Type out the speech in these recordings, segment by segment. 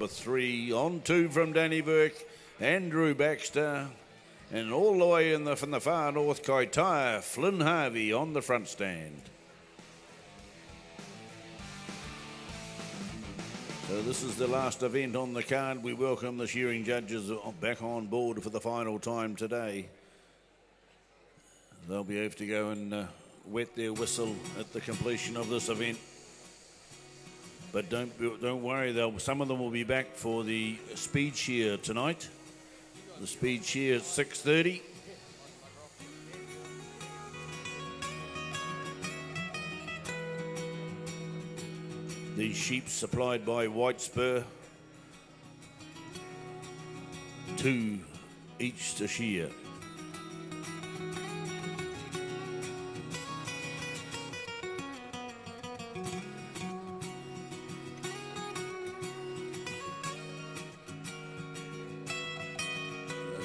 Number 3 on 2 from Danny Burke, Andrew Baxter, and all the way from the far north, Kaitaia, Flynn Harvey on the front stand. So this is the last event on the card. We welcome the shearing judges back on board for the final time today. They'll be able to go and wet their whistle at the completion of this event. But don't worry, some of them will be back for the speed shear tonight. The speed shear at 6:30. These sheep supplied by White Spur, 2 each to shear.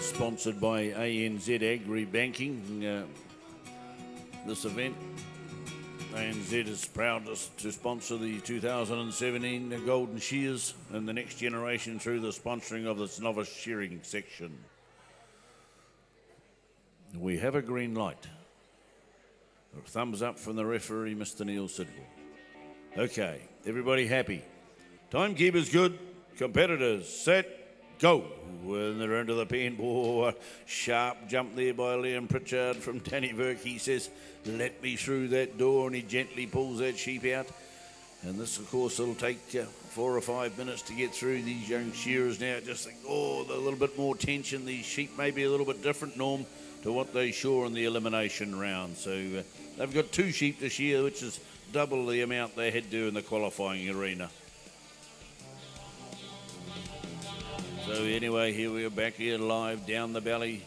Sponsored by ANZ Agri Banking, this event. ANZ is proud to sponsor the 2017 Golden Shears and the next generation through the sponsoring of this Novice Shearing section. We have a green light. A thumbs up from the referee, Mr. Neil Sidwell. Okay, everybody happy. Timekeeper's good. Competitors set. Go. When they're into the pen. Oh, sharp jump there by Liam Pritchard from Danny Burke. He says, let me through that door, and he gently pulls that sheep out. And this, of course, will take 4 or 5 minutes to get through. These young shearers now just think, oh, a little bit more tension. These sheep may be a little bit different, Norm, to what they saw in the elimination round. So they've got 2 sheep to shear, which is double the amount they had to in the qualifying arena. So anyway, here we are back here live down the belly.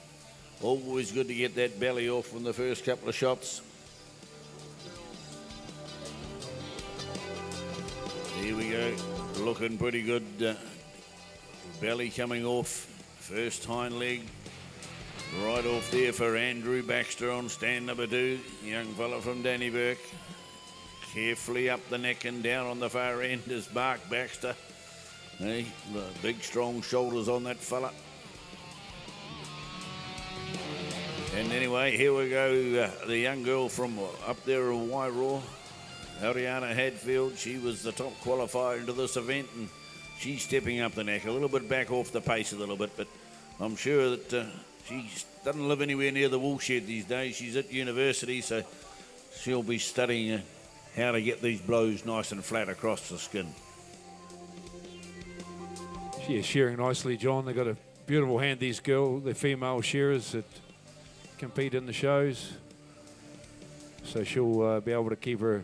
Always good to get that belly off from the first couple of shots. Here we go, looking pretty good. Belly coming off, first hind leg. Right off there for Andrew Baxter on stand number 2. Young fella from Danny Burke. Carefully up the neck and down on the far end is Mark Baxter. Hey, the big strong shoulders on that fella. And anyway, here we go. The young girl from up there in Wairarapa, Ariana Hadfield. She was the top qualifier into this event, and she's stepping up the neck a little bit back off the pace a little bit, but I'm sure that she doesn't live anywhere near the wool shed these days. She's at university, so she'll be studying how to get these blows nice and flat across the skin. She is shearing nicely, John. They've got a beautiful hand, these girls, the female shearers that compete in the shows. So she'll be able to keep her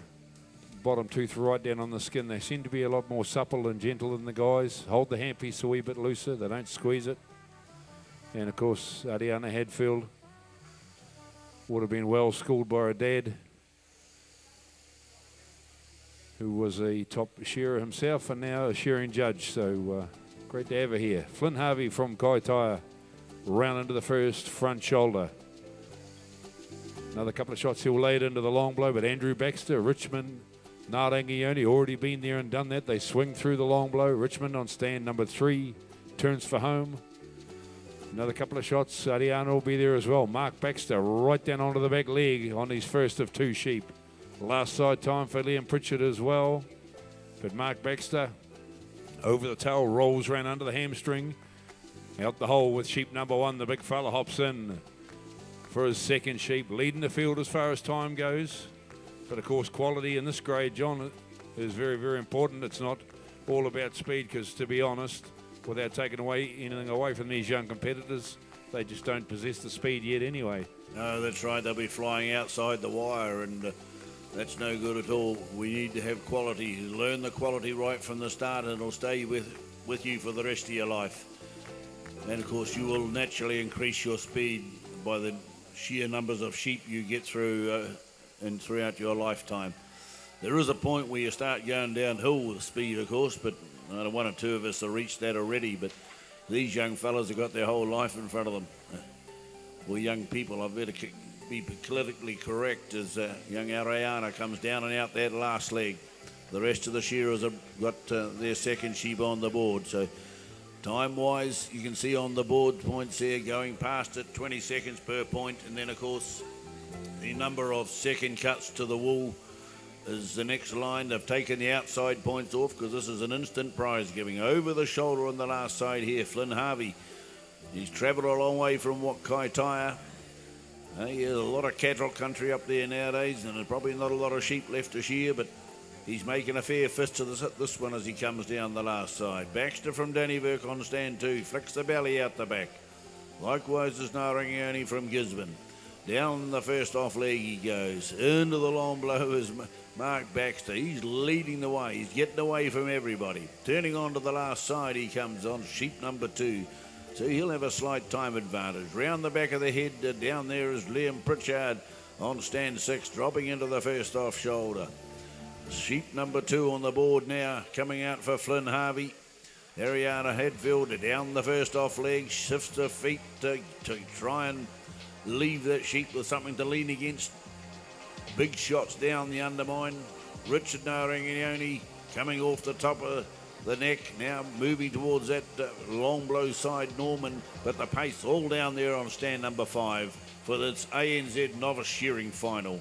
bottom tooth right down on the skin. They seem to be a lot more supple and gentle than the guys. Hold the handpiece a wee bit looser. They don't squeeze it. And, of course, Ariana Hadfield would have been well schooled by her dad, who was a top shearer himself and now a shearing judge. So great to have her here. Flynn Harvey from Kaitaia, round into the first front shoulder. Another couple of shots he'll lay it into the long blow, but Andrew Baxter, Richmond, Narangione, already been there and done that. They swing through the long blow. Richmond on stand number 3, turns for home. Another couple of shots. Ariana will be there as well. Mark Baxter right down onto the back leg on his first of 2 sheep. Last side time for Liam Pritchard as well. But Mark Baxter over the tail, rolls round under the hamstring. Out the hole with sheep number 1. The big fella hops in for his second sheep. Leading the field as far as time goes. But of course quality in this grade, John, is very, very important. It's not all about speed, because to be honest, without taking anything away from these young competitors, they just don't possess the speed yet anyway. No, that's right. They'll be flying outside the wire, and that's no good at all. We need to have quality. Learn the quality right from the start, and it'll stay with you for the rest of your life. And of course, you will naturally increase your speed by the sheer numbers of sheep you get through and throughout your lifetime. There is a point where you start going downhill with speed, of course, but 1 or 2 of us have reached that already. But these young fellas have got their whole life in front of them. Well, young people, I better be politically correct as young Ariana comes down and out that last leg. The rest of the shearers have got their second sheep on the board. So time-wise, you can see on the board points there going past it, 20 seconds per point. And then, of course, the number of second cuts to the wool is the next line. They've taken the outside points off because this is an instant prize giving. Over the shoulder on the last side here, Flynn Harvey. He's travelled a long way from Kaitaia. There's a lot of cattle country up there nowadays, and there's probably not a lot of sheep left to shear, but he's making a fair fist to this one as he comes down the last side. Baxter from Dannyverk on stand 2, flicks the belly out the back. Likewise is Narangione from Gisborne. Down the first off leg he goes. Into the long blow is Mark Baxter. He's leading the way. He's getting away from everybody. Turning on to the last side he comes on, sheep number 2. So he'll have a slight time advantage. Round the back of the head, down there is Liam Pritchard on stand 6, dropping into the first off shoulder. Sheep number 2 on the board now, coming out for Flynn Harvey. Ariana Hadfield down the first off leg, shifts her feet to try and leave that sheep with something to lean against. Big shots down the undermine. Richard Narangione coming off the top of the neck, now moving towards that long blow side Norman, but the pace all down there on stand number 5 for this ANZ Novice Shearing final.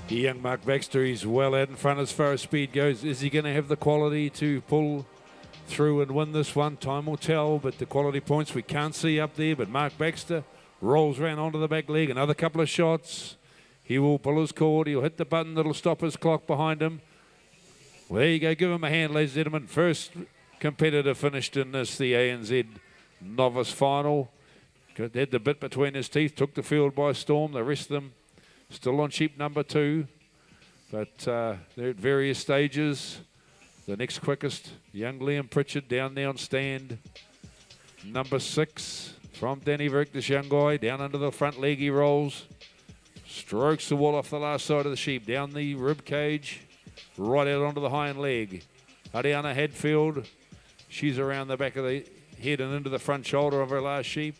Young Mark Baxter, he's well out in front as far as speed goes. Is he going to have the quality to pull through and win this one? Time will tell, but the quality points we can't see up there. But Mark Baxter rolls round onto the back leg, another couple of shots. He will pull his cord, he'll hit the button that'll stop his clock behind him. Well, there you go. Give him a hand, ladies and gentlemen. First competitor finished in this, the ANZ Novice Final. Had the bit between his teeth, took the field by storm. The rest of them still on sheep number 2. But they're at various stages. The next quickest, young Liam Pritchard down there on stand. Number 6 from Dannyverk, this young guy. Down under the front leg he rolls. Strokes the wall off the last side of the sheep. Down the rib cage. Right out onto the hind leg. Ariana Hadfield, she's around the back of the head and into the front shoulder of her last sheep.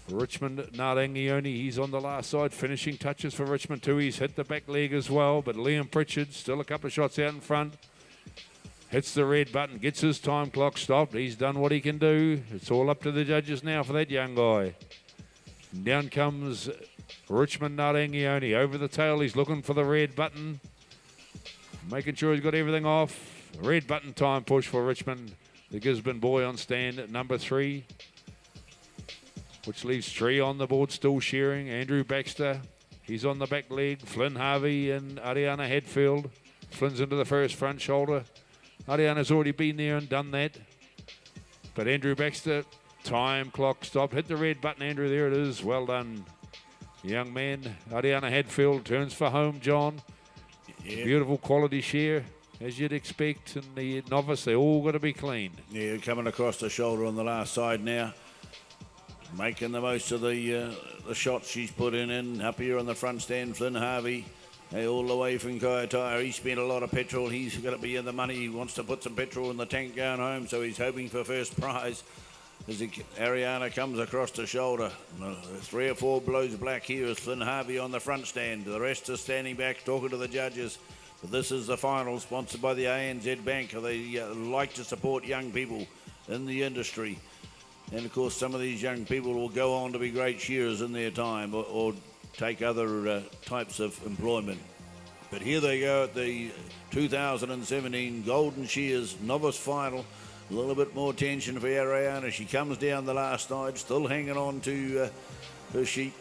Richmond Narangione, he's on the last side. Finishing touches for Richmond too. He's hit the back leg as well, but Liam Pritchard still a couple of shots out in front. Hits the red button, gets his time clock stopped. He's done what he can do. It's all up to the judges now for that young guy. Down comes Richmond Narangione. Over the tail, he's looking for the red button. Making sure he's got everything off. Red button time push for Richmond. The Gisborne boy on stand at number 3. Which leaves 3 on the board still shearing. Andrew Baxter, he's on the back leg. Flynn Harvey and Ariana Hadfield. Flynn's into the first front shoulder. Ariana's already been there and done that. But Andrew Baxter, time clock stopped. Hit the red button, Andrew. There it is. Well done, young man. Ariana Hadfield turns for home, John. Yeah. Beautiful quality shear, as you'd expect. And the novice, they all got to be clean. Yeah, coming across the shoulder on the last side now. Making the most of the shots she's put in. Up here on the front stand, Flynn Harvey. Hey, all the way from Kaitaia. He spent a lot of petrol. He's got to be in the money. He wants to put some petrol in the tank going home, so he's hoping for first prize. As Ariana comes across the shoulder. 3 or 4 blows black here is Flynn Harvey on the front stand. The rest are standing back talking to the judges. But this is the final, sponsored by the ANZ Bank. They like to support young people in the industry. And of course some of these young people will go on to be great shearers in their time or take other types of employment. But here they go at the 2017 Golden Shears Novice Final. A little bit more tension for Ariana. She comes down the last side, still hanging on to her sheep.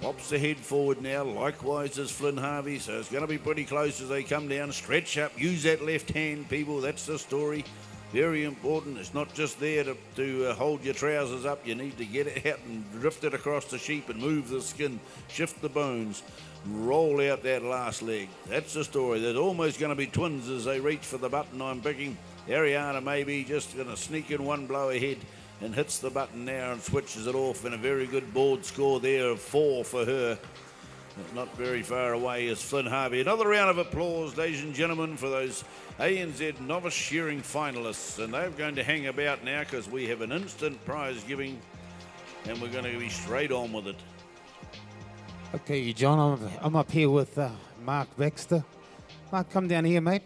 Pops the head forward now, likewise as Flynn Harvey. So it's going to be pretty close as they come down. Stretch up, use that left hand, people. That's the story. Very important. It's not just there to hold your trousers up. You need to get it out and drift it across the sheep and move the skin, shift the bones, roll out that last leg. That's the story. They're almost going to be twins as they reach for the button. I'm picking Ariana maybe just going to sneak in one blow ahead and hits the button now and switches it off, and a very good board score there of 4 for her. Not very far away is Flynn Harvey. Another round of applause, ladies and gentlemen, for those ANZ Novice Shearing finalists. And they're going to hang about now because we have an instant prize giving and we're going to be straight on with it. Okay, John, I'm up here with Mark Baxter. Mark, come down here, mate.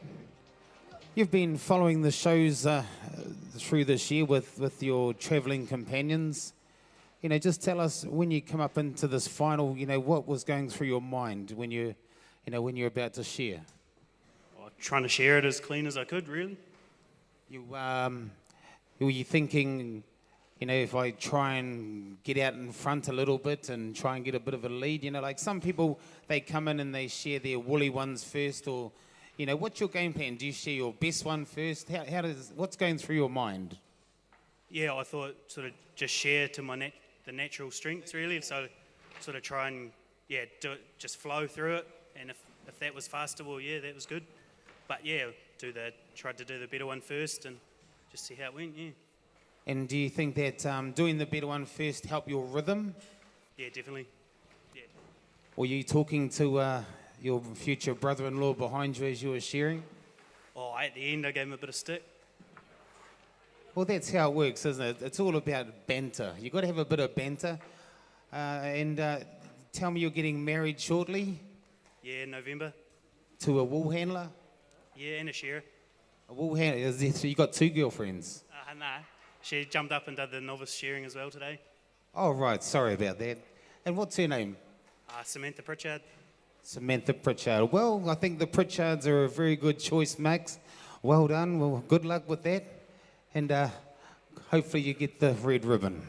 You've been following the shows through this year with your travelling companions. Just tell us, when you come up into this final, what was going through your mind when you're about to shear? Trying to share it as clean as I could, really. Were you thinking, if I try and get out in front a little bit and try and get a bit of a lead, like some people, they come in and they share their woolly ones first, or, what's your game plan? Do you share your best one first? What's going through your mind? Yeah, I thought sort of just share to the natural strengths, really. So sort of try and, do it, just flow through it. And if that was faster, well, yeah, that was good. But yeah, tried to do the better one first and just see how it went, yeah. And do you think that doing the better one first helped your rhythm? Yeah, definitely. Yeah. Were you talking to your future brother-in-law behind you as you were shearing? Oh, at the end I gave him a bit of stick. Well, that's how it works, isn't it? It's all about banter. You've got to have a bit of banter. And tell me, you're getting married shortly? Yeah, in November. To a wool handler? Yeah, and a shearer. A wool handler? So you got two girlfriends? Nah. She jumped up and did the Novice Shearing as well today. Oh, right. Sorry about that. And what's her name? Samantha Pritchard. Samantha Pritchard. Well, I think the Pritchards are a very good choice, Max. Well done. Well, good luck with that. And hopefully you get the red ribbon.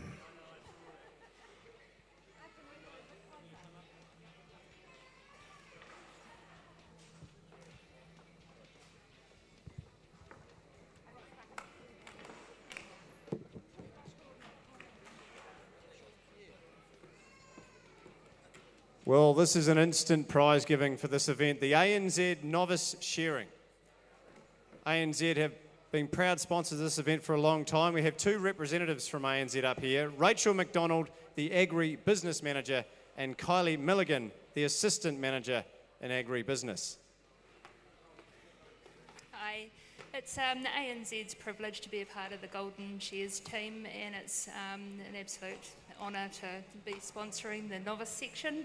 Well, this is an instant prize giving for this event, the ANZ Novice Shearing. ANZ have been proud sponsors of this event for a long time. We have two representatives from ANZ up here, Rachel McDonald, the Agri-Business Manager, and Kylie Milligan, the Assistant Manager in Agri-Business. Hi, it's ANZ's privilege to be a part of the Golden Shears team, and it's an absolute honour to be sponsoring the novice section,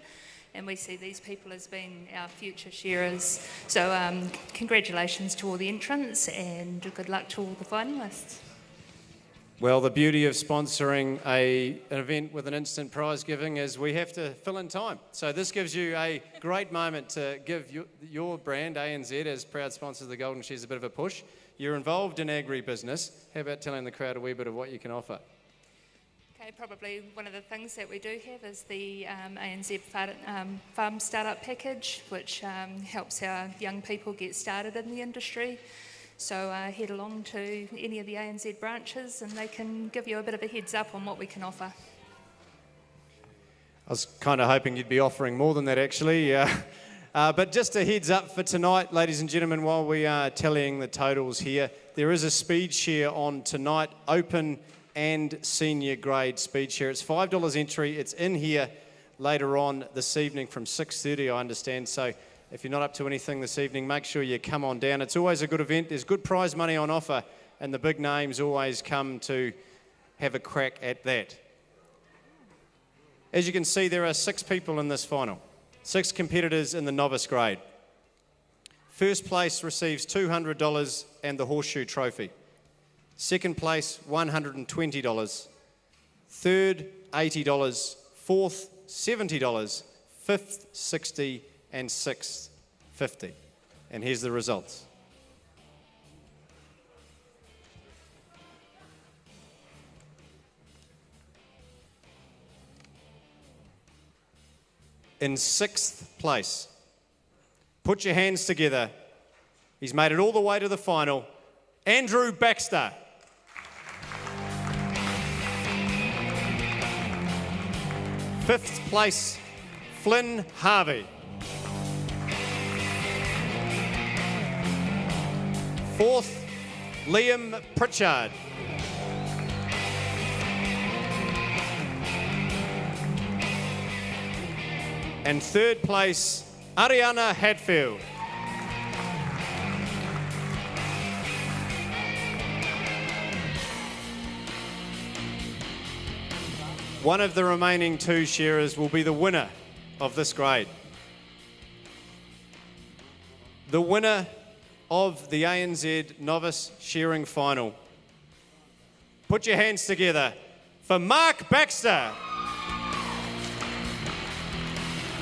and we see these people as being our future shearers. So congratulations to all the entrants and good luck to all the finalists. Well, the beauty of sponsoring an event with an instant prize giving is we have to fill in time. So this gives you a great moment to give your brand, ANZ, as proud sponsors of the Golden Shears, a bit of a push. You're involved in agri-business. How about telling the crowd a wee bit of what you can offer? Okay, probably one of the things that we do have is the ANZ Farm Startup Package, which helps our young people get started in the industry. So head along to any of the ANZ branches and they can give you a bit of a heads up on what we can offer. I was kind of hoping you'd be offering more than that, actually. But just a heads up for tonight, ladies and gentlemen, while we are tallying the totals here, there is a speed share on tonight, open and senior grade speed share. It's $5 entry. It's in here later on this evening from 6:30, I understand. So if you're not up to anything this evening, make sure you come on down. It's always a good event. There's good prize money on offer, and the big names always come to have a crack at that. As you can see, there are 6 people in this final, 6 competitors in the novice grade. First place receives $200 and the horseshoe trophy. Second place, $120. Third, $80. Fourth, $70. Fifth, $60. And sixth, $50. And here's the results. In 6th place, put your hands together. He's made it all the way to the final. Andrew Baxter. Fifth place, Flynn Harvey. Fourth, Liam Pritchard. And third place, Ariana Hadfield. One of the remaining 2 shearers will be the winner of this grade. the winner of the ANZ Novice Shearing Final. Put your hands together for Mark Baxter.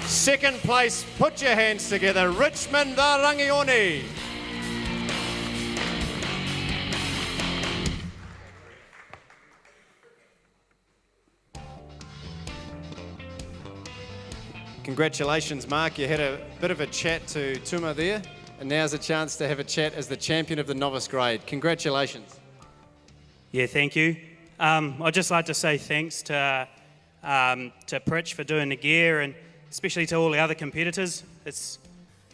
Second place, put your hands together, Richmond Rangione. Congratulations, Mark. You had a bit of a chat to Tuma there, and now's a chance to have a chat as the champion of the novice grade. Congratulations. Yeah, thank you. I'd just like to say thanks to Pritch for doing the gear, and especially to all the other competitors. It's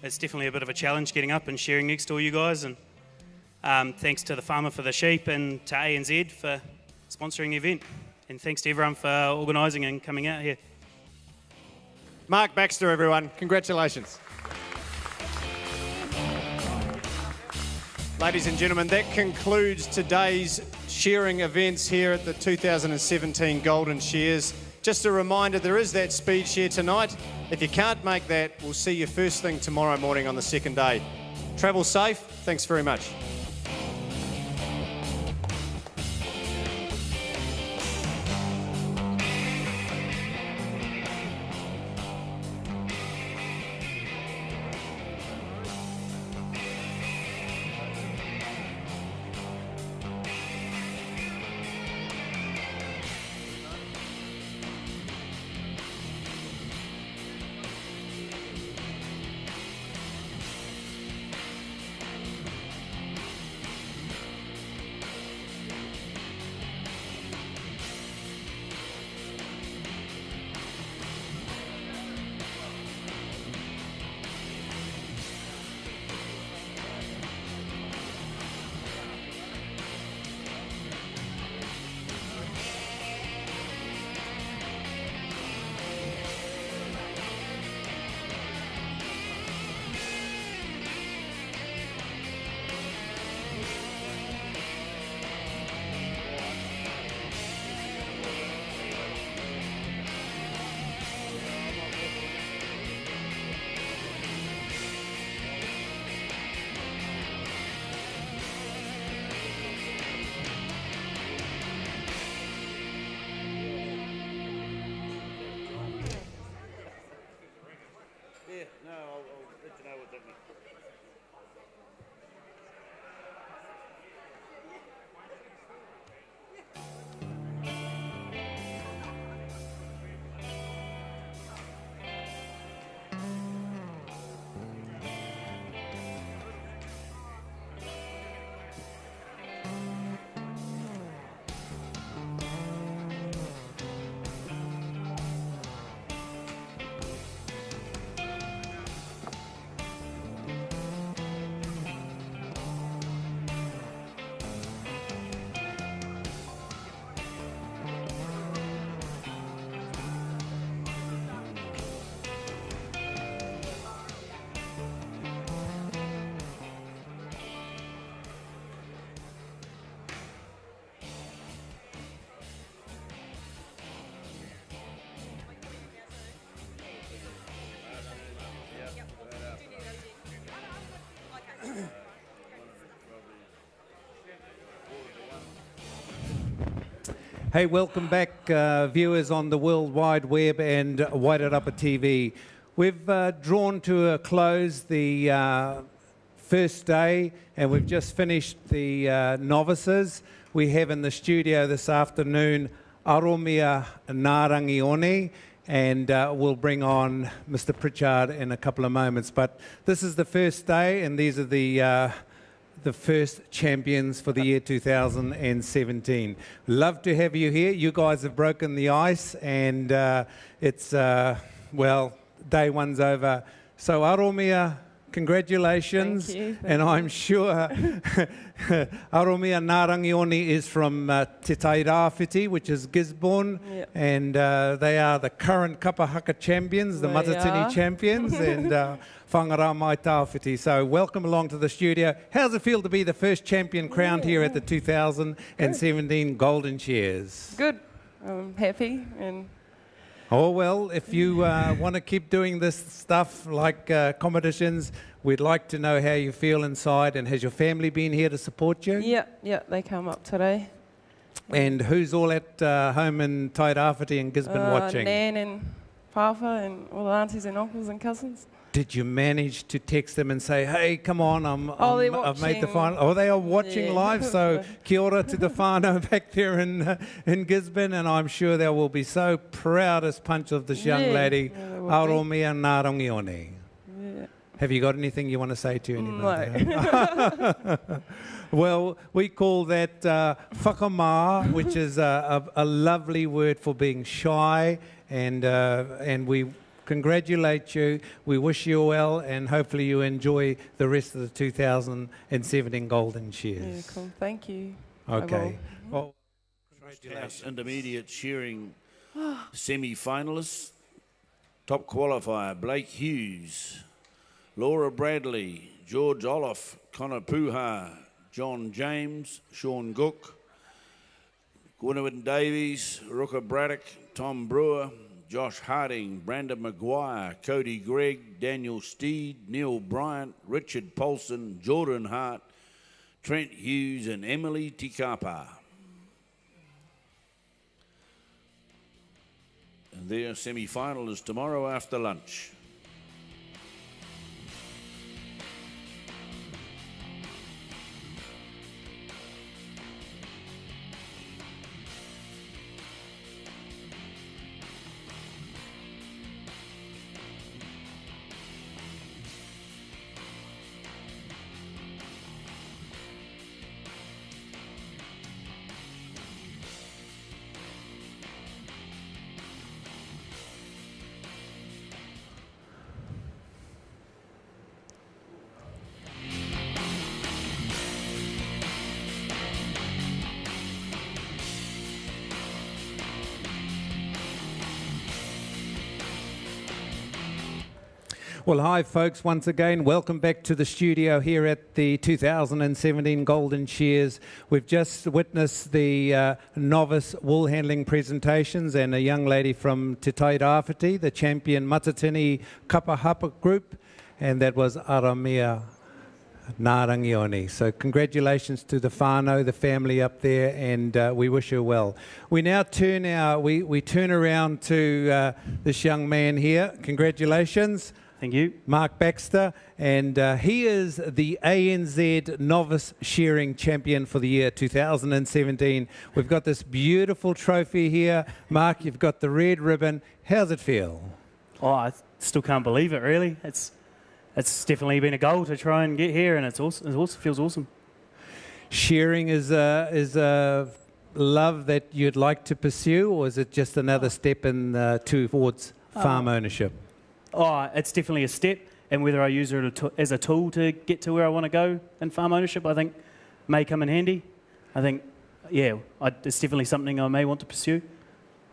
definitely a bit of a challenge getting up and sharing next to all you guys, and thanks to the farmer for the sheep and to ANZ for sponsoring the event, and thanks to everyone for organising and coming out here. Mark Baxter, everyone. Congratulations. Ladies and gentlemen, that concludes today's shearing events here at the 2017 Golden Shears. Just a reminder, there is that speed shear tonight. If you can't make that, we'll see you first thing tomorrow morning on the second day. Travel safe. Thanks very much. Hey, welcome back, viewers on the World Wide Web and Wairarapa TV. We've drawn to a close the first day, and we've just finished the novices. We have in the studio this afternoon Aromia Narangione, and we'll bring on Mr. Pritchard in a couple of moments. But this is the first day, and these are the first champions for the year 2017. Love to have you here. You guys have broken the ice, and it's, well, day one's over. So Aromia, congratulations. Thank you. And I'm sure Aromia Narangione is from Te Tai Rāwhiti, which is Gisborne, Yep. and they are the current kapahaka champions, the They Masterton are. champions, and whangara mai tāwhiti. So welcome along to the studio. How does it feel to be the first champion crowned here at the 2017 Golden Shears? Good. I'm happy and Oh, well, if you want to keep doing this stuff like competitions, We'd like to know how you feel inside, and has your family been here to support you? Yeah, they come up today. And who's all at home in Tairāwhiti and Gisborne watching? Nan and Papa and all the aunties and uncles and cousins. Did you manage to text them and say, hey, come on, I've made the final? Oh, they are watching live, so kia ora to the whānau back there in Gisborne, and I'm sure they will be so proud as punch of this young lady. Aoromia ngā rongione. Have you got anything you want to say to anybody? No. Well, we call that whakamā, which is a lovely word for being shy, and we congratulate you. We wish you well, and hopefully you enjoy the rest of the 2017 Golden Shears. Yeah, cool. Thank you. Okay. Well, Congratulations. Intermediate shearing semi-finalists. Top qualifier, Blake Hughes, Laura Bradley, George Olaf, Connor Puha, John James, Sean Gook, Gwynwyn Davies, Ruka Braddock, Tom Brewer, Josh Harding, Brandon Maguire, Cody Gregg, Daniel Steed, Neil Bryant, Richard Paulson, Jordan Hart, Trent Hughes and Emily Tikapa. And their semi-final is tomorrow after lunch. Well, hi folks, once again, welcome back to the studio here at the 2017 Golden Shears. We've just witnessed the novice wool handling presentations, and a young lady from Te Tairāwhiti, the champion Matatini Kapahapa group, and that was Aramia Narangioni. So congratulations to the whānau, the family up there, and we wish you well. We now turn we turn around to this young man here. Congratulations. Thank you. Mark Baxter, and he is the ANZ Novice Shearing Champion for the year 2017. We've got this beautiful trophy here. Mark, you've got the red ribbon. How's it feel? Oh, I still can't believe it, really. It's definitely been a goal to try and get here, and it feels awesome. Shearing is a love that you'd like to pursue, or is it just another step in towards farm ownership? Oh, it's definitely a step, and whether I use it as a tool to get to where I want to go in farm ownership, I think may come in handy. I think, yeah, it's definitely something I may want to pursue.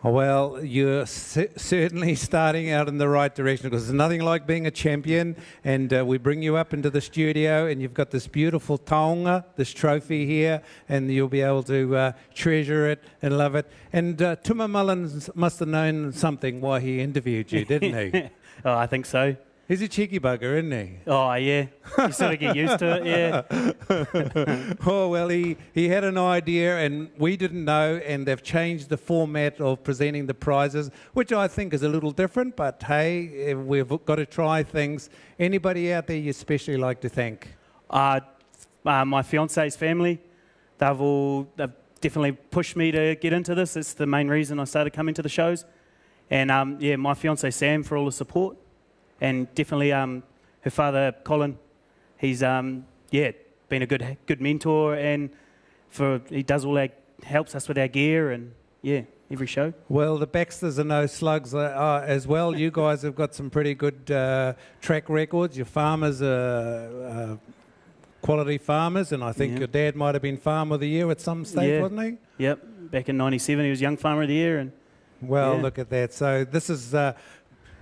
Well, you're certainly starting out in the right direction, because there's nothing like being a champion, and we bring you up into the studio and you've got this beautiful taonga, this trophy here, and you'll be able to treasure it and love it. And Tuma Mullins must have known something why he interviewed you, didn't he? Oh, I think so. He's a cheeky bugger, isn't he? Oh, yeah. You sort of get used to it, yeah. Oh, well, he had an idea and we didn't know, and they've changed the format of presenting the prizes, which I think is a little different, but hey, we've got to try things. Anybody out there you especially like to thank? My fiancé's family. They've definitely pushed me to get into this. It's the main reason I started coming to the shows. And yeah, my fiancé Sam for all the support. And definitely her father, Colin, he's been a good mentor, and he does helps us with our gear and every show. Well, the Baxters are no slugs as well. You guys have got some pretty good track records. Your farmers are quality farmers, and I think your dad might have been Farmer of the Year at some stage, wasn't he? Yep, back in '97 he was Young Farmer of the Year. And well, look at that. So this is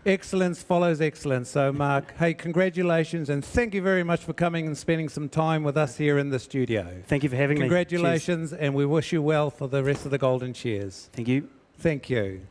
excellence follows excellence. So, Mark, hey, congratulations, and thank you very much for coming and spending some time with us here in the studio. Thank you for having me. Congratulations, and we wish you well for the rest of the Golden Shears. Thank you. Thank you.